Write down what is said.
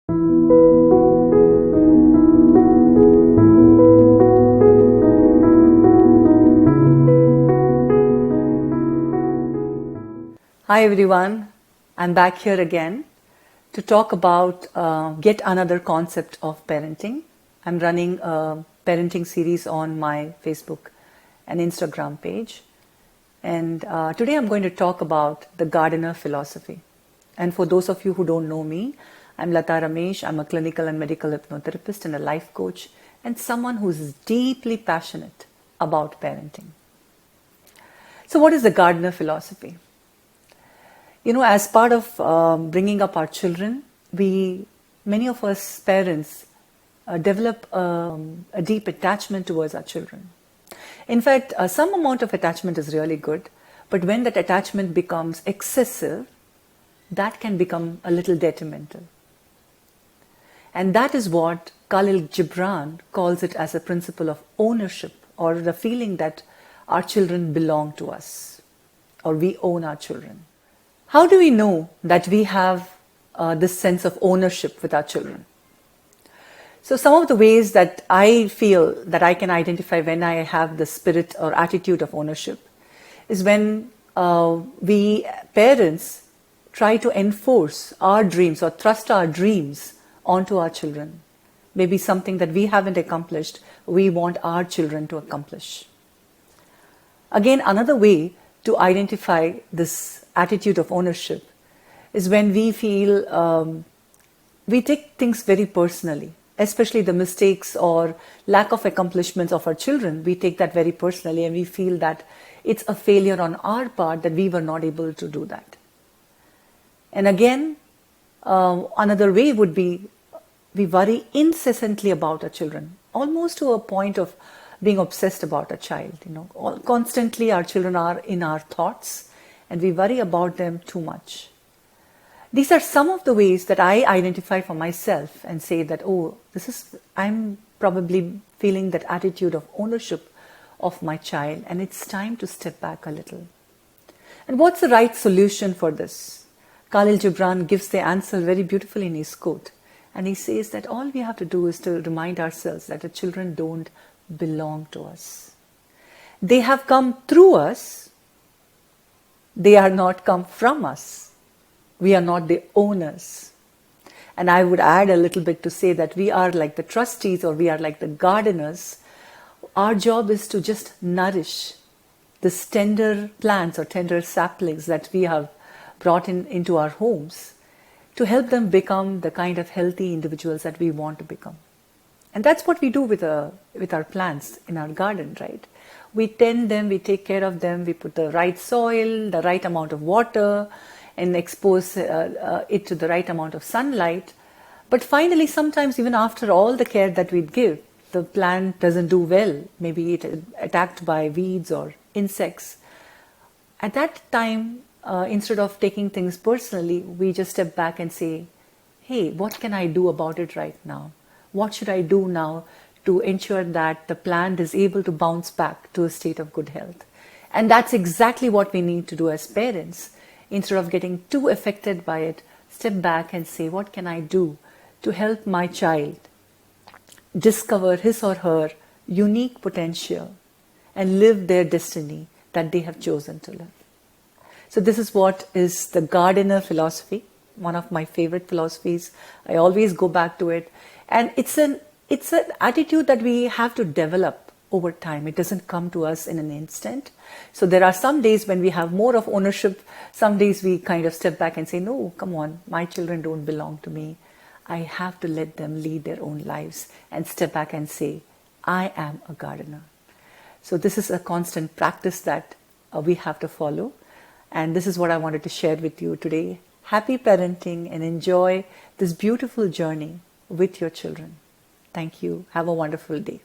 Hi everyone, I'm back here again to talk about yet another concept of parenting. I'm running a parenting series on my Facebook and Instagram page, and today I'm going to talk about the gardener philosophy. And for those of you who don't know me, I'm Lata Ramesh. I'm a clinical and medical hypnotherapist and a life coach, and someone who's deeply passionate about parenting. So what is the gardener philosophy? You know, as part of bringing up our children, many of us parents develop a deep attachment towards our children. In fact, some amount of attachment is really good, but when that attachment becomes excessive, that can become a little detrimental. And that is what Kahlil Gibran calls it as a principle of ownership, or the feeling that our children belong to us, or we own our children. How do we know that we have this sense of ownership with our children? So some of the ways that I feel that I can identify when I have the spirit or attitude of ownership is when we parents try to enforce our dreams or thrust our dreams onto our children. Maybe something that we haven't accomplished, we want our children to accomplish. Again, another way to identify this attitude of ownership is when we feel we take things very personally, especially the mistakes or lack of accomplishments of our children. We take that very personally and we feel that it's a failure on our part that we were not able to do that. And again, another way would be we worry incessantly about our children, almost to a point of being obsessed about a child. Constantly our children are in our thoughts and we worry about them too much. These are some of the ways that I identify for myself and say that, I'm probably feeling that attitude of ownership of my child, and it's time to step back a little. And what's the right solution for this? Kahlil Gibran gives the answer very beautifully in his quote. And he says that all we have to do is to remind ourselves that the children don't belong to us. They have come through us. They are not come from us. We are not the owners. And I would add a little bit to say that we are like the trustees, or we are like the gardeners. Our job is to just nourish these tender plants or tender saplings that we have brought into our homes to help them become the kind of healthy individuals that we want to become. And that's what we do with our plants in our garden, right? We tend them, we take care of them, we put the right soil, the right amount of water, and expose it to the right amount of sunlight. But finally, sometimes even after all the care that we give, the plant doesn't do well. Maybe it's attacked by weeds or insects. At that time, instead of taking things personally, we just step back and say, hey, what can I do about it right now? What should I do now to ensure that the plant is able to bounce back to a state of good health? And that's exactly what we need to do as parents. Instead of getting too affected by it, step back and say, what can I do to help my child discover his or her unique potential and live their destiny that they have chosen to live? So this is what is the gardener philosophy, one of my favorite philosophies. I always go back to it. And it's an attitude that we have to develop over time. It doesn't come to us in an instant. So there are some days when we have more of ownership. Some days we kind of step back and say, no, come on, my children don't belong to me. I have to let them lead their own lives and step back and say, I am a gardener. So this is a constant practice that we have to follow. And this is what I wanted to share with you today. Happy parenting and enjoy this beautiful journey with your children. Thank you. Have a wonderful day.